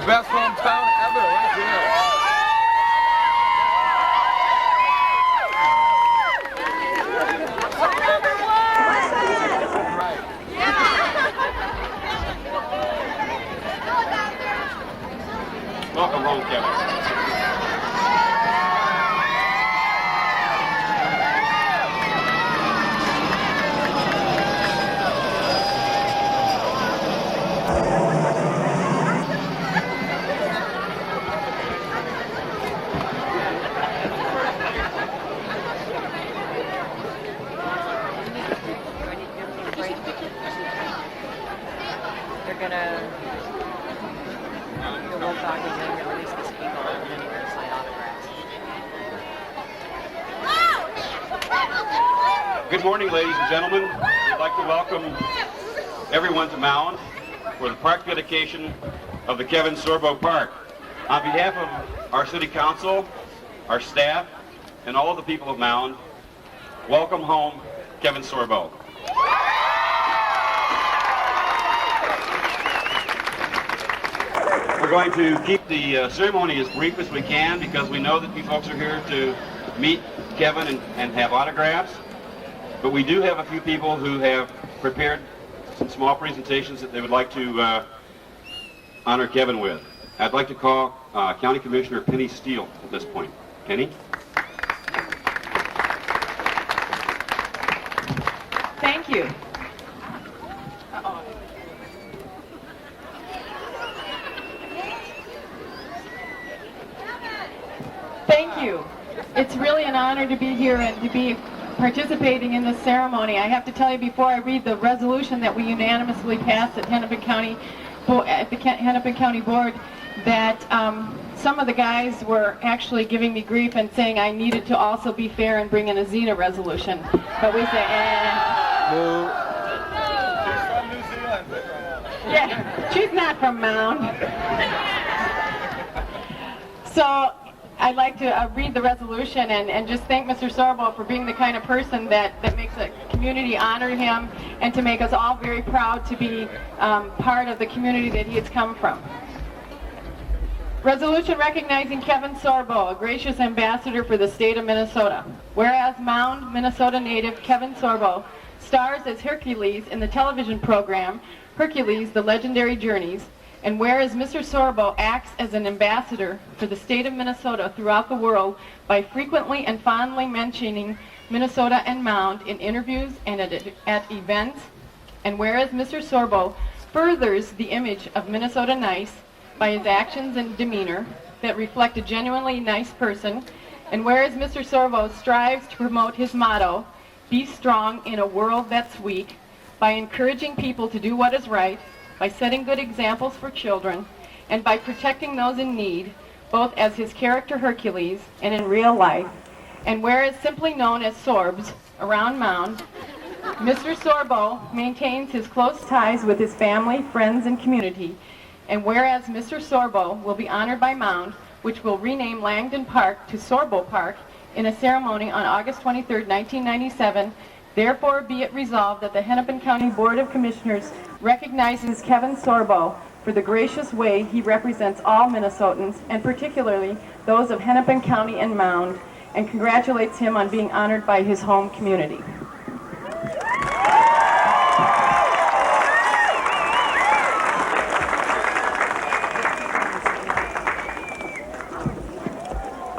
Best hometown ever, right here. Right. Welcome home, Kevin. Good morning, ladies and gentlemen. We'd like to welcome everyone to Mound for the park dedication of the Kevin Sorbo Park. On behalf of our City Council, our staff, and all of the people of Mound, welcome home, Kevin Sorbo. We're going to keep the ceremony as brief as we can because we know that you folks are here to meet Kevin and have autographs. But we do have a few people who have prepared some small presentations that they would like to honor Kevin with. I'd like to call County Commissioner Penny Steele at this point. Penny? Thank you. Thank you. It's really an honor to be here and to be participating in this ceremony. I have to tell you before I read the resolution that we unanimously passed at Hennepin County Board that some of the guys were actually giving me grief and saying I needed to also be fair and bring in a Xena resolution. But we say, yeah, she's not from Mound. So I'd like to read the resolution and just thank Mr. Sorbo for being the kind of person that makes the community honor him and to make us all very proud to be part of the community that he has come from. Resolution recognizing Kevin Sorbo, a gracious ambassador for the state of Minnesota. Whereas Mound, Minnesota native Kevin Sorbo stars as Hercules in the television program Hercules, the Legendary Journeys, and whereas Mr. Sorbo acts as an ambassador for the state of Minnesota throughout the world by frequently and fondly mentioning Minnesota and Mound in interviews and at events, and whereas Mr. Sorbo furthers the image of Minnesota nice by his actions and demeanor that reflect a genuinely nice person, and whereas Mr. Sorbo strives to promote his motto, be strong in a world that's weak, by encouraging people to do what is right, by setting good examples for children, and by protecting those in need, both as his character Hercules and in real life, and whereas simply known as Sorbs around Mound, Mr. Sorbo maintains his close ties with his family, friends, and community, and whereas Mr. Sorbo will be honored by Mound, which will rename Langdon Park to Sorbo Park in a ceremony on August 23, 1997, therefore be it resolved that the Hennepin County Board of Commissioners recognizes Kevin Sorbo for the gracious way he represents all Minnesotans, and particularly those of Hennepin County and Mound, and congratulates him on being honored by his home community.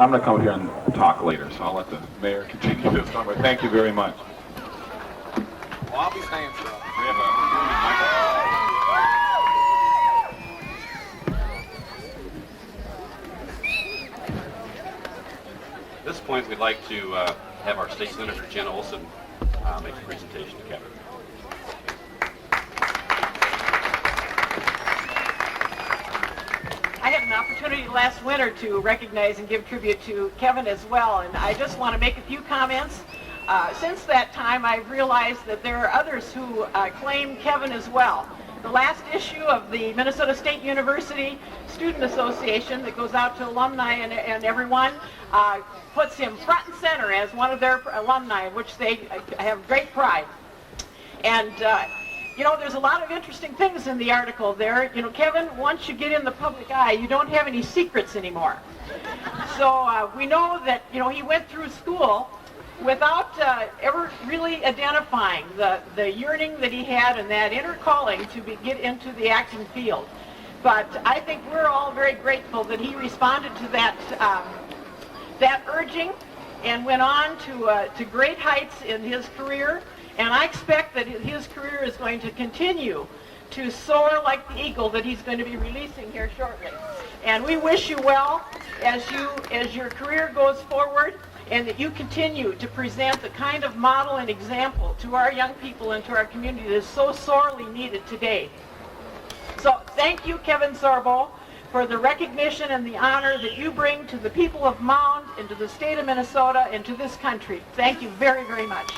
I'm going to come up here and talk later, so I'll let the mayor continue this one, but thank you very much. Well, I'll be saying so. We have At this point, we'd like to have our State Senator Jen Olson make a presentation to Kevin. I had an opportunity last winter to recognize and give tribute to Kevin as well, and I just want to make a few comments. Since that time, I've realized that there are others who claim Kevin as well. The last issue of the Minnesota State University Student Association that goes out to alumni and everyone puts him front and center as one of their alumni, in which they have great pride. And you know, there's a lot of interesting things in the article there. You know, Kevin, once you get in the public eye, you don't have any secrets anymore. So we know that, you know, he went through school without ever really identifying the yearning that he had and that inner calling to get into the acting field. But I think we're all very grateful that he responded to that urging and went on to great heights in his career. And I expect that his career is going to continue to soar like the eagle that he's going to be releasing here shortly. And we wish you well as your career goes forward, and that you continue to present the kind of model and example to our young people and to our community that is so sorely needed today. So thank you, Kevin Sorbo, for the recognition and the honor that you bring to the people of Mound and to the state of Minnesota and to this country. Thank you very, very much.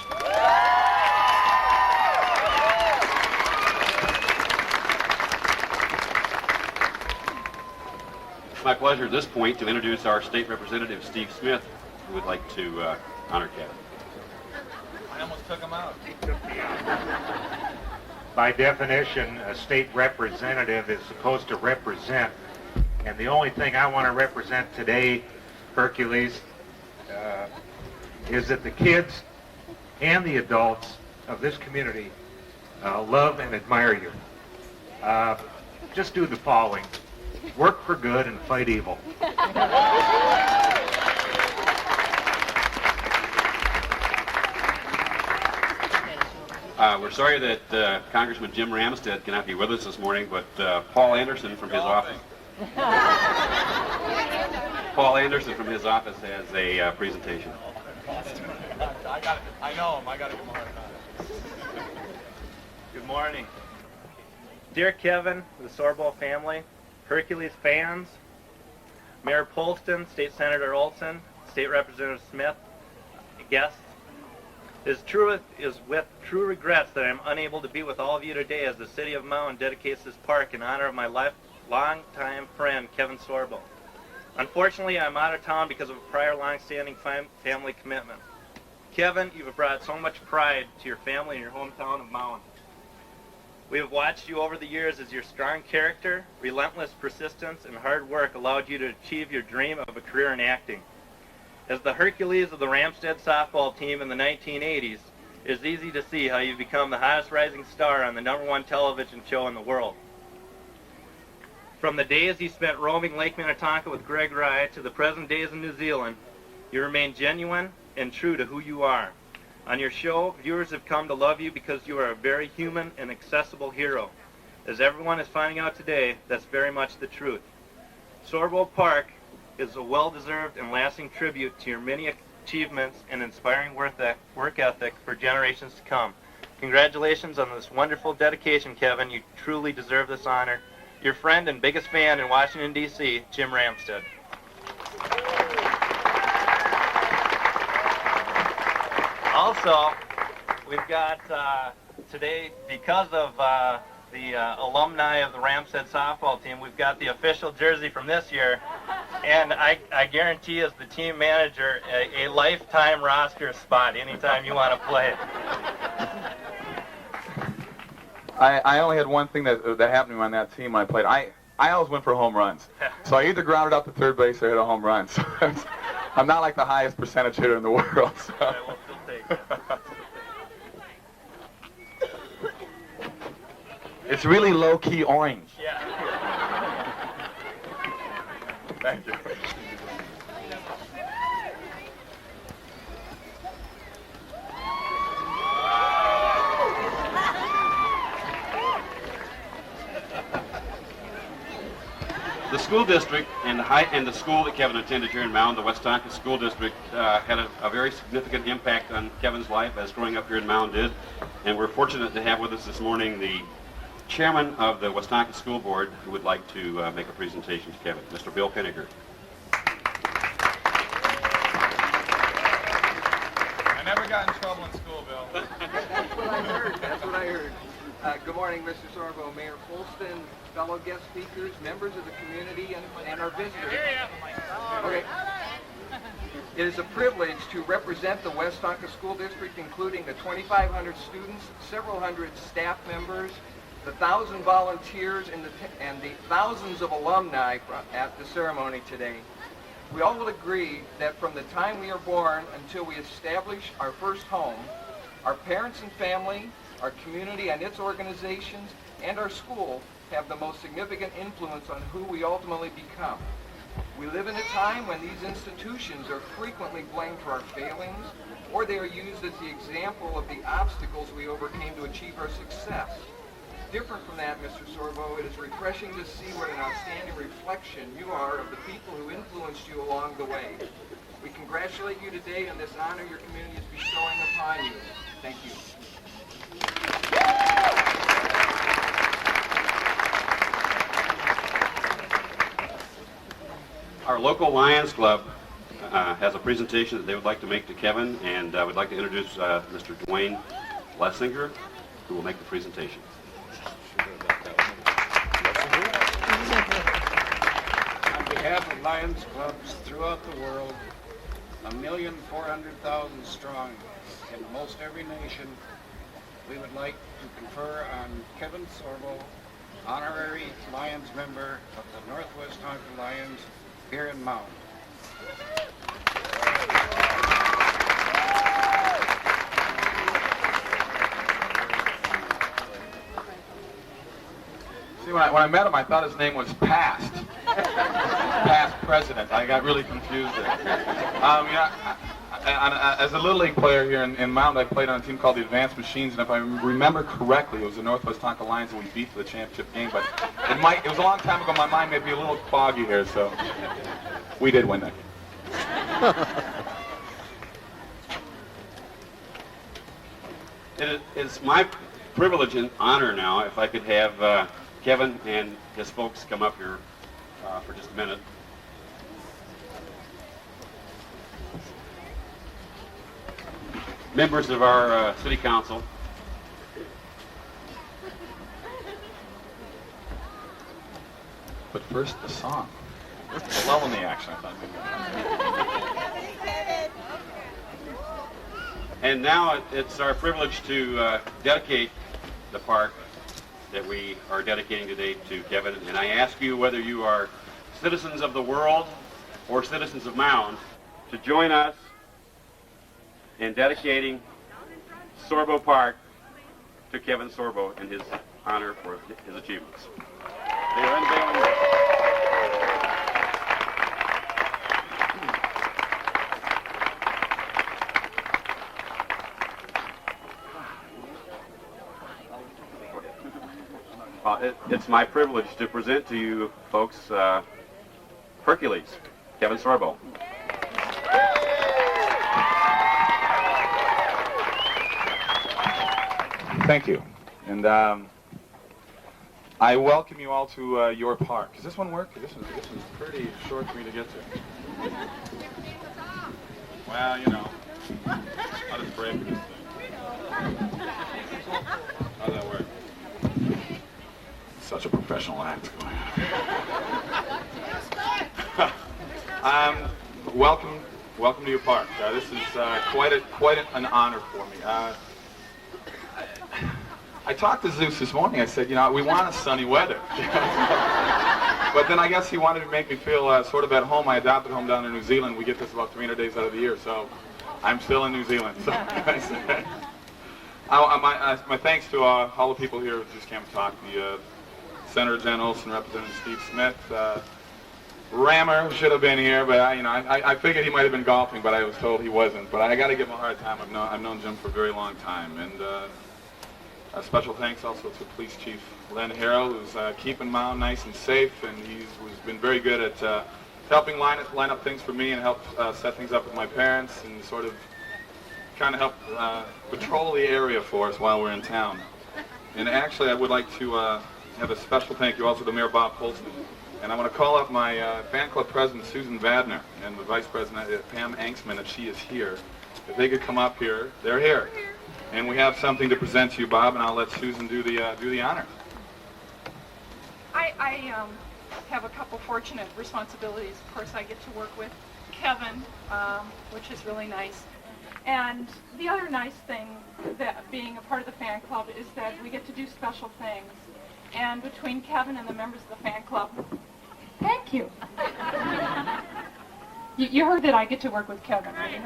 It's my pleasure at this point to introduce our State Representative, Steve Smith, who would like to honor Kevin. I almost took him out. By definition, a state representative is supposed to represent, and the only thing I want to represent today, Hercules, is that the kids and the adults of this community love and admire you. Just do the following: work for good and fight evil. We're sorry that Congressman Jim Ramstad cannot be with us this morning, but Paul Anderson from his office. Paul Anderson from his office has a presentation. I know him. I got to give him a hard time. Good morning. Dear Kevin, the Sorbo family, Hercules fans, Mayor Polston, State Senator Olson, State Representative Smith, guests, it is with true regrets that I am unable to be with all of you today as the City of Mound dedicates this park in honor of my long-time friend, Kevin Sorbo. Unfortunately, I'm out of town because of a prior long-standing family commitment. Kevin, you have brought so much pride to your family and your hometown of Mound. We have watched you over the years as your strong character, relentless persistence, and hard work allowed you to achieve your dream of a career in acting. As the Hercules of the Ramstad softball team in the 1980s, it is easy to see how you've become the hottest rising star on the #1 television show in the world. From the days you spent roaming Lake Minnetonka with Greg Rye to the present days in New Zealand, you remain genuine and true to who you are. On your show, viewers have come to love you because you are a very human and accessible hero. As everyone is finding out today, that's very much the truth. Sorbo Park is a well-deserved and lasting tribute to your many achievements and inspiring work ethic for generations to come. Congratulations on this wonderful dedication, Kevin. You truly deserve this honor. Your friend and biggest fan in Washington, D.C., Jim Ramstad. Also, we've got today, because of the alumni of the Ramstad softball team, we've got the official jersey from this year, and I guarantee as the team manager a lifetime roster spot anytime you want to play. I only had one thing that happened to me on that team I played. I always went for home runs. So I either grounded out to third base or hit a home run. So I'm not like the highest percentage hitter in the world. So. I will still take it. It's really low-key orange. Yeah. Thank you. The school district and the school that Kevin attended here in Mound, the Westonka School District, had a very significant impact on Kevin's life as growing up here in Mound did. And we're fortunate to have with us this morning the chairman of the Westonka School Board who would like to make a presentation to Kevin, Mr. Bill Pinniger. I never got in trouble in school, Bill. That's what I heard. That's what I heard. Good morning, Mr. Sorbo, Mayor Polston, fellow guest speakers, members of the community, and our visitors. Okay. It is a privilege to represent the Westonka School District, including the 2,500 students, several hundred staff members, the 1,000 volunteers, and the thousands of alumni at the ceremony today. We all will agree that from the time we are born until we establish our first home, our parents and family, our community and its organizations, and our school have the most significant influence on who we ultimately become. We live in a time when these institutions are frequently blamed for our failings, or they are used as the example of the obstacles we overcame to achieve our success. Different from that, Mr. Sorbo, it is refreshing to see what an outstanding reflection you are of the people who influenced you along the way. We congratulate you today on this honor your community is bestowing upon you. Thank you. Our local Lions Club has a presentation that they would like to make to Kevin, and I would like to introduce Mr. Dwayne Lessinger, who will make the presentation. On behalf of Lions clubs throughout the world, 1,400,000 strong in most every nation, we would like to confer on Kevin Sorbo, honorary Lions member of the Northwest Honker Lions here in Mound. See, when I met him, I thought his name was Past. Past President. I got really confused there. As a Little League player here in Mound, I played on a team called the Advanced Machines, and if I remember correctly, it was the Northwest Honker Lions that we beat for the championship game, but it was a long time ago. My mind may be a little foggy here, so we did win that game. It is my privilege and honor now if I could have Kevin and his folks come up here for just a minute. Members of our city council. But first, the song. A lull in the action, I thought. And now it's our privilege to dedicate the park that we are dedicating today to Kevin. And I ask you, whether you are citizens of the world or citizens of Mound, to join us in dedicating Sorbo Park to Kevin Sorbo in his honor for his achievements. They are unveiling. It's my privilege to present to you folks Hercules, Kevin Sorbo. Thank you. And I welcome you all to your park. Does this one work? This one's pretty short for me to get to. Well, you know, I'll just break this thing. How's that work? Such a professional act going on. Welcome to your park. This is quite an honor for me. I talked to Zeus this morning. I said, we want sunny weather. But then I guess he wanted to make me feel sort of at home. I adopted home down in New Zealand. We get this about 300 days out of the year, so I'm still in New Zealand. So my thanks to all the people here who just came to talk. The Senator Jen Olson, Representative Steve Smith, Rammer should have been here, but I figured he might have been golfing, but I was told he wasn't. But I got to give him a hard time. I've known Jim for a very long time, and Special thanks also to Police Chief Len Harrell, who's keeping Mound nice and safe, and he's been very good at helping line up things for me and help set things up with my parents and sort of kind of help patrol the area for us while we're in town. And actually, I would like to have a special thank you also to Mayor Bob Polston. And I want to call up my fan club president, Susan Vadner, and the vice president, Pam Anksman, if she is here. If they could come up here, they're here. And we have something to present to you, Bob, and I'll let Susan do the honor. I have a couple fortunate responsibilities. Of course, I get to work with Kevin, which is really nice. And the other nice thing that being a part of the fan club is that we get to do special things. And between Kevin and the members of the fan club, thank you. You heard that I get to work with Kevin, right?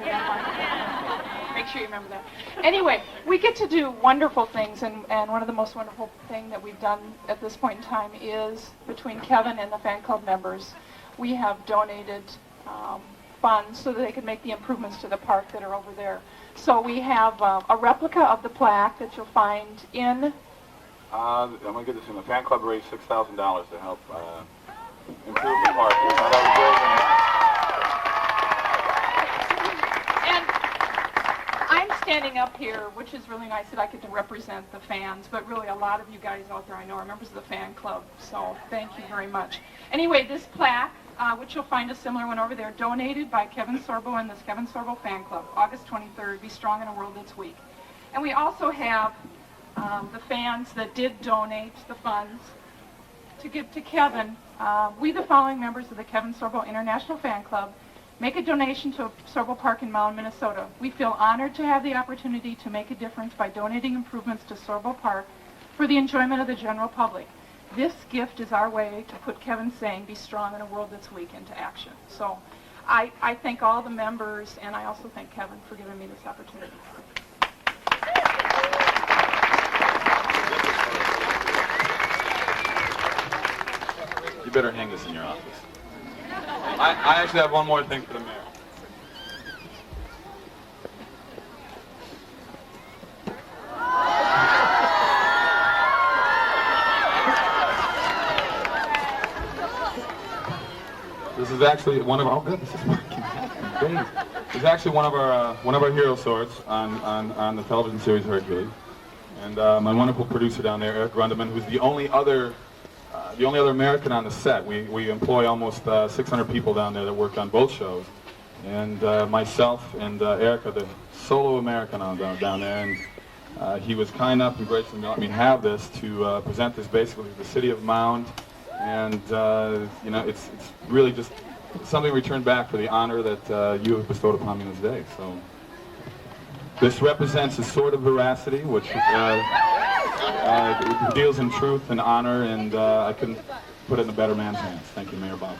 Make sure you remember that. Anyway, we get to do wonderful things, and one of the most wonderful things that we've done at this point in time is between Kevin and the fan club members, we have donated funds so that they can make the improvements to the park that are over there. So we have a replica of the plaque that you'll find in... I'm going to get this in. The fan club raised $6,000 to help improve the park. That was And I'm standing up here, which is really nice that I get to represent the fans, but really a lot of you guys out there I know are members of the fan club, so thank you very much. Anyway, this plaque, which you'll find a similar one over there, donated by Kevin Sorbo and this Kevin Sorbo fan club, August 23rd, Be Strong in a World That's Weak. And we also have the fans that did donate the funds to give to Kevin. We, the following members of the Kevin Sorbo International Fan Club, make a donation to Sorbo Park in Mound, Minnesota. We feel honored to have the opportunity to make a difference by donating improvements to Sorbo Park for the enjoyment of the general public. This gift is our way to put Kevin saying, be strong in a world that's weak, into action. So I thank all the members, and I also thank Kevin for giving me this opportunity. You better hang this in your office. I actually have one more thing for the mayor. This is actually one of our, oh good, this is working. Great. This is actually one of our hero swords on the television series Hercules. And my wonderful producer down there, Eric Grundeman, who's the only other American on the set. We employ almost 600 people down there that work on both shows. And myself and Eric are the solo American down there. And he was kind enough and graciously let me have this to present this basically to the city of Mound. And, you know, it's really just something returned back for the honor that you have bestowed upon me this day. So this represents a sword of veracity, which deals in truth and honor, and I couldn't put it in a better man's hands. Thank you, Mayor Bob.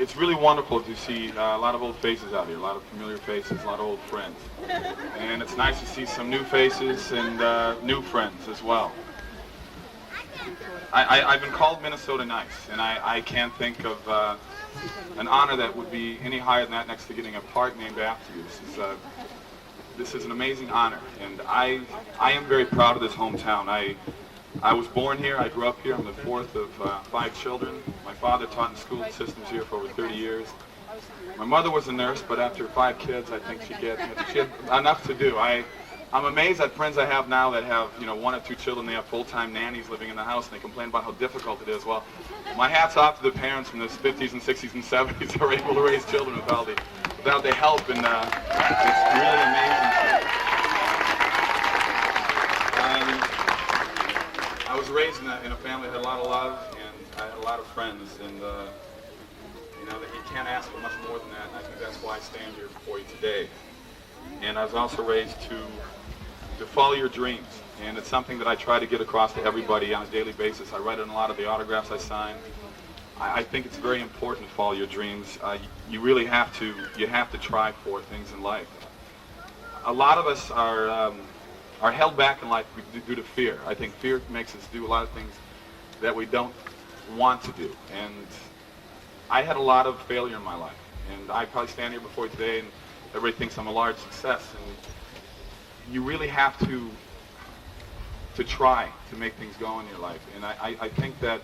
It's really wonderful to see a lot of old faces out here, a lot of familiar faces, a lot of old friends. And it's nice to see some new faces and new friends as well. I've been called Minnesota nice, and I can't think of an honor that would be any higher than that next to getting a park named after you. This is an amazing honor, and I am very proud of this hometown. I was born here, I grew up here, I'm the fourth of 5 children. My father taught in school systems here for over 30 years. My mother was a nurse, but after 5 kids, I think she had enough to do. I'm amazed at friends I have now that have, 1 or 2 children, they have full-time nannies living in the house, and they complain about how difficult it is. Well, my hat's off to the parents from the 50s and 60s and 70s who are able to raise children without the help, and it's really amazing. I was raised in a family that had a lot of love, and I had a lot of friends, and that you can't ask for much more than that, and I think that's why I stand here before you today. And I was also raised to follow your dreams, And it's something that I try to get across to everybody on a daily basis. I write in a lot of the autographs I sign. I think it's very important to follow your dreams. You really have to. You have to try for things in life. A lot of us are held back in life due to fear. I think fear makes us do a lot of things that we don't want to do. And I had a lot of failure in my life. And I probably stand here before you today, and everybody thinks I'm a large success. And you really have to try to make things go in your life. And I think that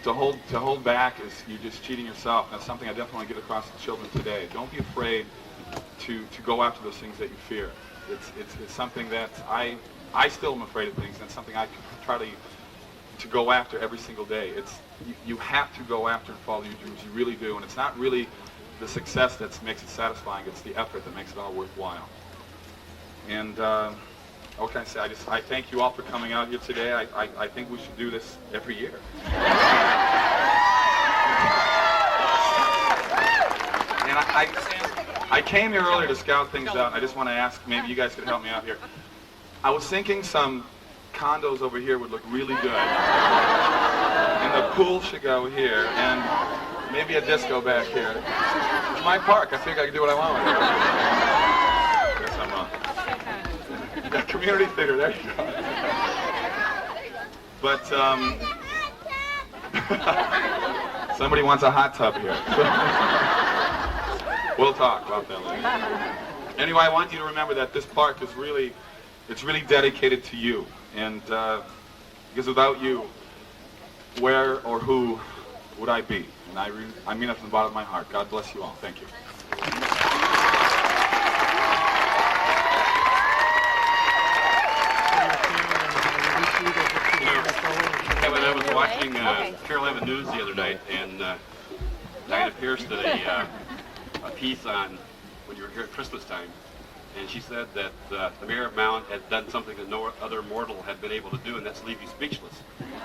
to hold back is you're just cheating yourself. That's something I definitely want to get across to children today. Don't be afraid to go after those things that you fear. It's something that I still am afraid of things, and it's something I try to go after every single day. You have to go after and follow your dreams. You really do. And it's not really the success that makes it satisfying. It's the effort that makes it all worthwhile. And what can I say? I thank you all for coming out here today. I think we should do this every year. And I came here earlier to scout things out, and I just want to ask, maybe you guys could help me out here. I was thinking some condos over here would look really good. And the pool should go here, and maybe a disco back here. It's my park. I think I can do what I want with it. Guess I'm wrong. Community theater, there you go. But, somebody wants a hot tub here. We'll talk about that later. Anyway, I want you to remember that this park is really dedicated to you. And because without you, where or who would I be? And I mean it from the bottom of my heart. God bless you all. Thank you. Kevin, I was watching Channel 11 News the other night, and Diana Pierce did a piece on when you were here at Christmas time, and she said that the mayor of Mound had done something that no other mortal had been able to do, and that's leave you speechless.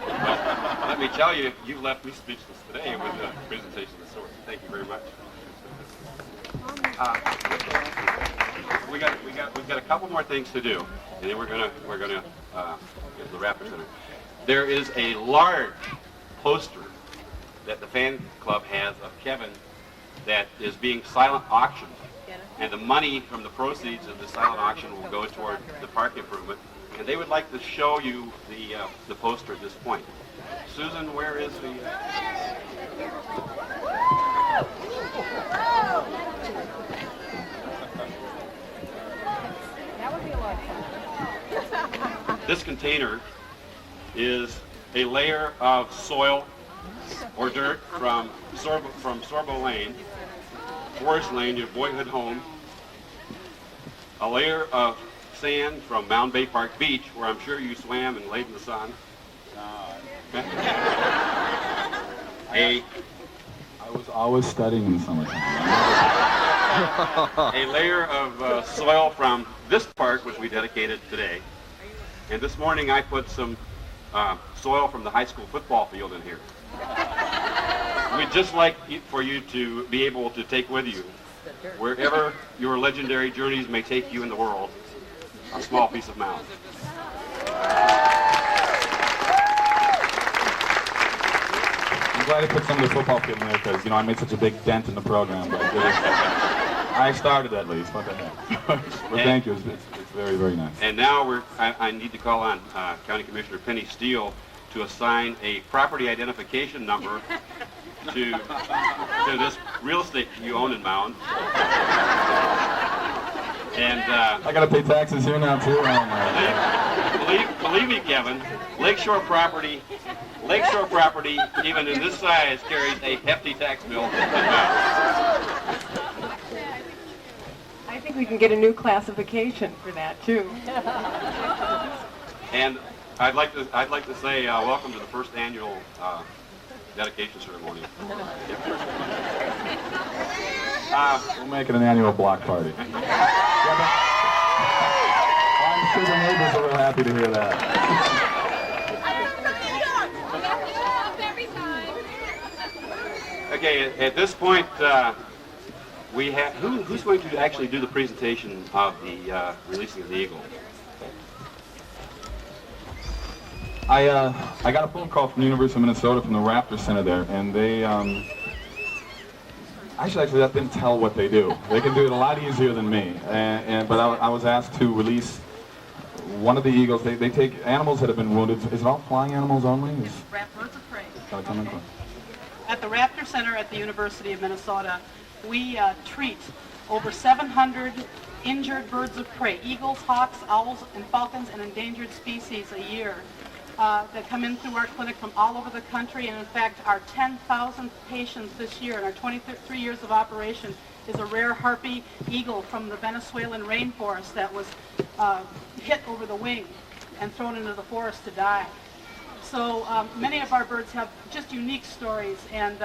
But let me tell you, you left me speechless today with a presentation of the sort. Thank you very much. We've got a couple more things to do, and then we're gonna get to the Rapid Center. There is a large poster that the fan club has of Kevin that is being silent auctioned, and the money from the proceeds of the silent auction will go toward the park improvement. And they would like to show you the poster at this point. Susan, where is the? That would be a lot of fun. This container is a layer of soil or dirt from Sorbo Lane, Forest Lane, your boyhood home, a layer of sand from Mound Bay Park Beach, where I'm sure you swam and laid in the sun. I was always studying in the summertime. A layer of soil from this park, which we dedicated today. And this morning I put some soil from the high school football field in here. We'd just like for you to be able to take with you, wherever your legendary journeys may take you in the world, a small piece of mound. I'm glad I put some of the football field in there because, I made such a big dent in the program. But I started at least. What the heck? But thank you. It's very, very nice. And now I need to call on County Commissioner Penny Steele to assign a property identification number to this real estate you own in Mound. And I gotta pay taxes here now too. Believe me, Kevin, Lakeshore property, even in this size, carries a hefty tax bill. I think we can get a new classification for that too. And I'd like to say welcome to the first annual dedication ceremony. We'll make it an annual block party. I'm sure the neighbors are real happy to hear that. Okay, at this point, we have who's going to actually do the presentation of the releasing of the Eagle? I got a phone call from the University of Minnesota from the Raptor Center there, and they I should actually let them tell what they do. They can do it a lot easier than me. But I was asked to release one of the eagles. They take animals that have been wounded. Is it all flying animals only? Birds of prey. Come in close. At the Raptor Center at the University of Minnesota, we treat over 700 injured birds of prey, eagles, hawks, owls, and falcons, and endangered species a year that come in through our clinic from all over the country. And in fact, our 10,000th patients this year in our 23 years of operation is a rare harpy eagle from the Venezuelan rainforest that was hit over the wing and thrown into the forest to die. So many of our birds have just unique stories, and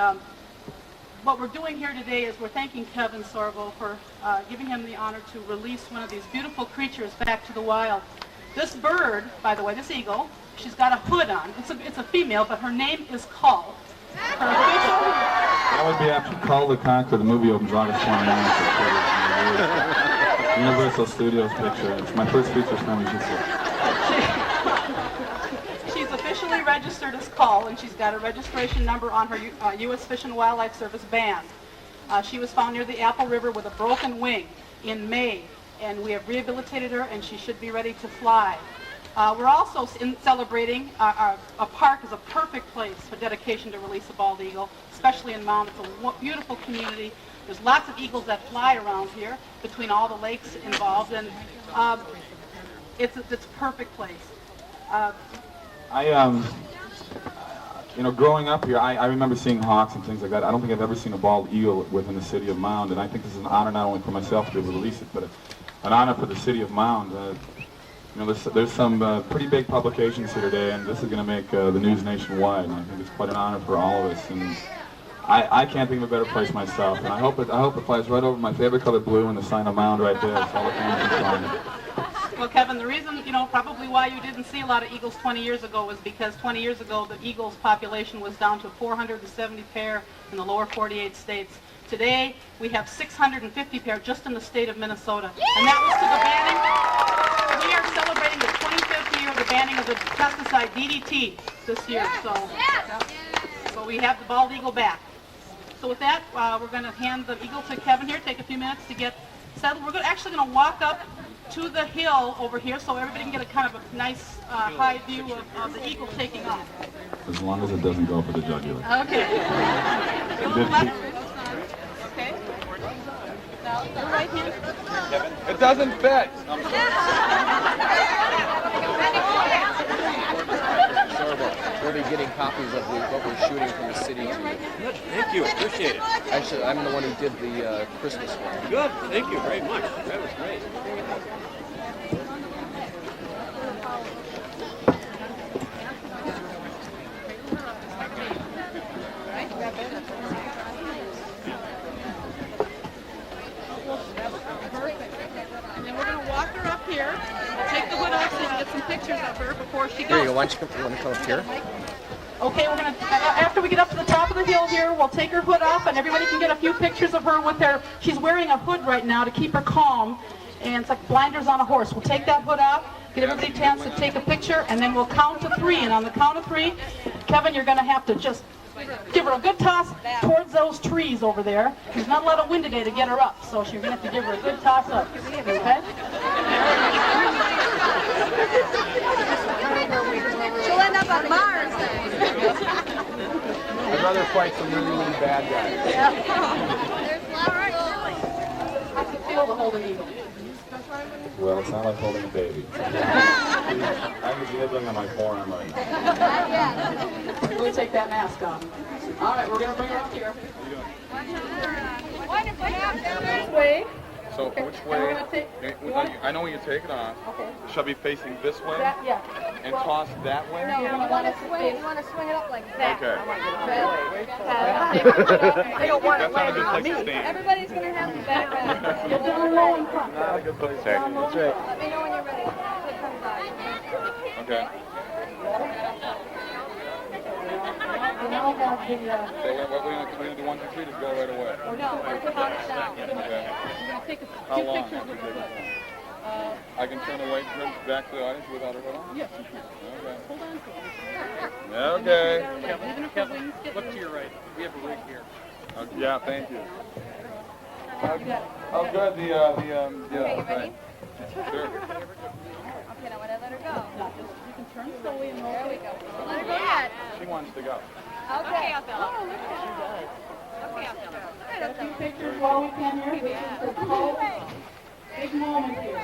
what we're doing here today is we're thanking Kevin Sorbo for giving him the honor to release one of these beautiful creatures back to the wild. This bird, by the way, this eagle, she's got a hood on. It's a female, but her name is Cull. Her official... That would be after Cull the Conqueror. The movie opens August 29th. Universal Studios picture. It's my first feature film you should see. She's officially registered as Cull, and she's got a registration number on her U.S. Fish and Wildlife Service band. She was found near the Apple River with a broken wing in May, and we have rehabilitated her, and she should be ready to fly. We're also celebrating a park is a perfect place for dedication to release a bald eagle, especially in Mound. It's a beautiful community. There's lots of eagles that fly around here between all the lakes involved, and it's a perfect place. Growing up here, I remember seeing hawks and things like that. I don't think I've ever seen a bald eagle within the city of Mound, and I think this is an honor not only for myself to be able to release it, but an honor for the city of Mound. There's some pretty big publications here today, and this is going to make the news nationwide, and I think it's quite an honor for all of us. And I can't think of a better place myself, and I hope it flies right over my favorite color blue and the sign of Mound right there, so all the fans can find it. Well, Kevin, the reason, probably why you didn't see a lot of eagles 20 years ago was because 20 years ago the eagles population was down to 470 pair in the lower 48 states. Today, we have 650 pair just in the state of Minnesota. And that was to the banning. We are celebrating the 25th year of the banning of the pesticide DDT this year. So we have the bald eagle back. So with that, we're going to hand the eagle to Kevin here. Take a few minutes to get settled. We're actually going to walk up to the hill over here so everybody can get a kind of a nice high view of the eagle taking off. As long as it doesn't go for the jugular. Okay. A little left. Okay. Now, your right hand. It doesn't fit. Sorbo, we'll be getting copies of what we're shooting from the city. Good. Thank you. Appreciate it. Actually, I'm the one who did the Christmas one. Good. Thank you very much. That was great. And then we're going to walk her up here. We'll take the hood off so you can get some pictures of her before she goes. Here you go. Why don't you want to come up here? Okay, we're going to, after we get up to the top of the hill here, we'll take her hood off and everybody can get a few pictures of her with her. She's wearing a hood right now to keep her calm, and it's like blinders on a horse. We'll take that hood off, get everybody a chance to take a picture, and then we'll count to 3. And on the count of 3, Kevin, you're going to have to just give her a good toss towards those trees over there. There's not a lot of wind today to get her up, so you're going to have to give her a good toss up. Okay? She'll end up on Mars. I'd rather fight some really, really bad guys. Yeah. I can feel the holding eagle. Well, it's not like holding a baby. I'm nibbling on my forearm right now. We'll take that mask off. All right, we're going to bring her up here. This way. So which way? I know when you take it off. Okay. Should I be facing this way? Yeah. And toss that way? No, you want to swing it up like that. Okay. They don't want That it sounded landing just on like me. a stand. Everybody's going to have the back. Get down low in front. Not a good place. That's right. Let me know when you're ready. Click comes by. Okay. Now have the, So what we're going to do 1, 2, 3, just go right away. No, we're count it down. Okay. we're going to take a How few long? pictures with her. I can turn away back to the audience without her hood on? Yes, you can. Okay. Hold on to it. Okay. Kevin, look to your right. We have a rig here. Yeah, thank you. How good yeah, Okay, you ready? Sure. Okay, now when I let her go. You can turn slowly and roll. There we go. Let her go yet. She wants to go. Okay. Oh, look at She does. Okay, a few pictures while we can here. This is the whole big moment here.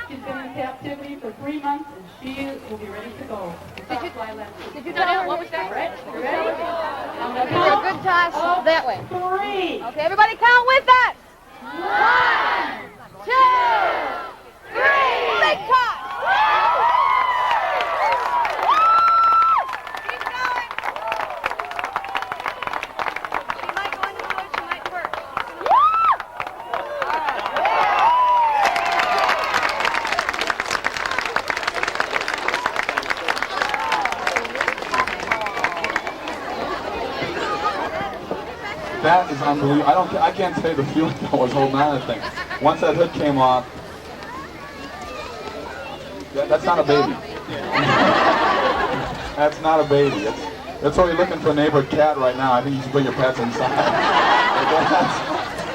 She's been in captivity for 3 months, and she will be ready to go. Did you tell her what was that? Right? You ready? Give her a good toss that way. 3. Okay, everybody count with us. 1, 2, 3. Big toss. Keep going. She might go into the woods, she might hurt. That is unbelievable. I can't say the feeling I was holding on to that thing. Once that hood came off, that's not a baby. That's not a baby. That's why you're looking for a neighborhood cat right now. I think you should put your pets inside.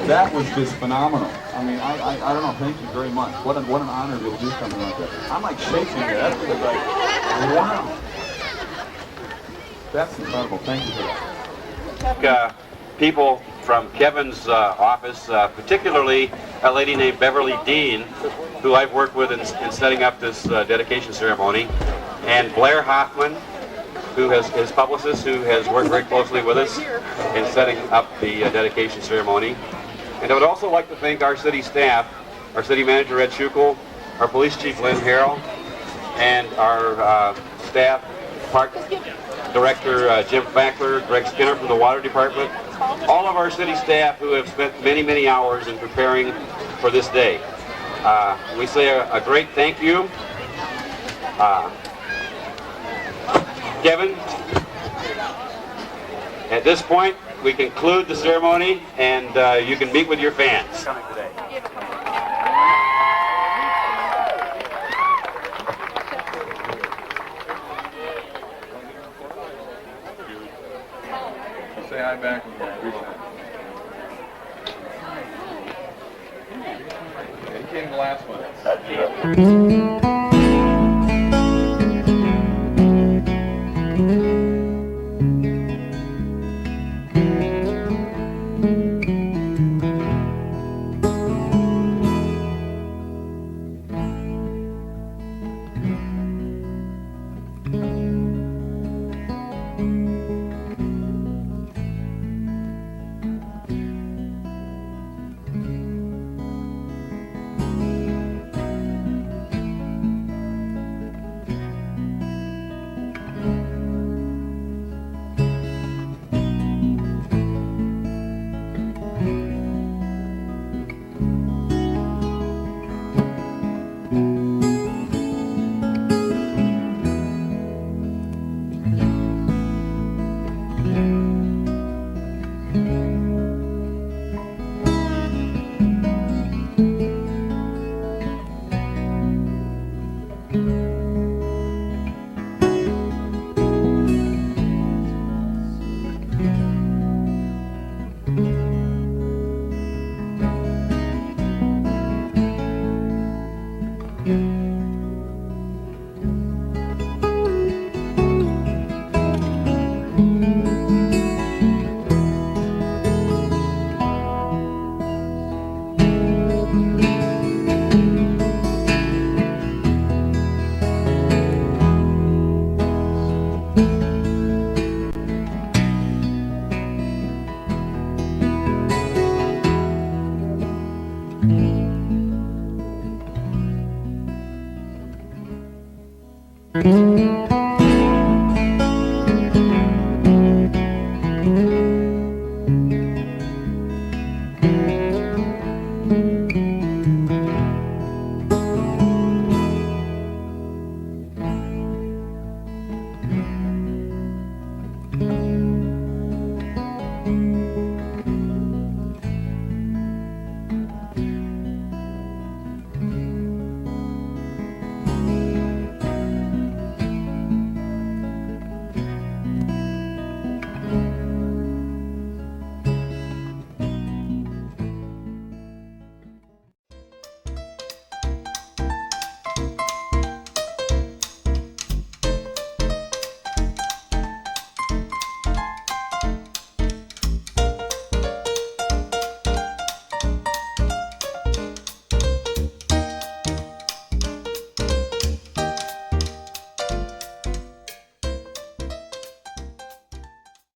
That was just phenomenal. I mean, I don't know. Thank you very much. What an honor to be able to do something like that. I'm like shaking here. That's just like, wow. That's incredible. Thank you for that. People from Kevin's office, particularly a lady named Beverly Dean, who I've worked with in setting up this dedication ceremony, and Blair Hoffman, who has his publicist, who has worked very closely with us in setting up the dedication ceremony. And I would also like to thank our city staff, our city manager Ed Schukel, our police chief Lynn Harrell, and our staff, Park Director Jim Fackler, Greg Skinner from the Water Department, all of our city staff who have spent many, many hours in preparing for this day. We say a great thank you. Kevin, at this point, we conclude the ceremony and you can meet with your fans. Coming today. Say hi back. He came the last one.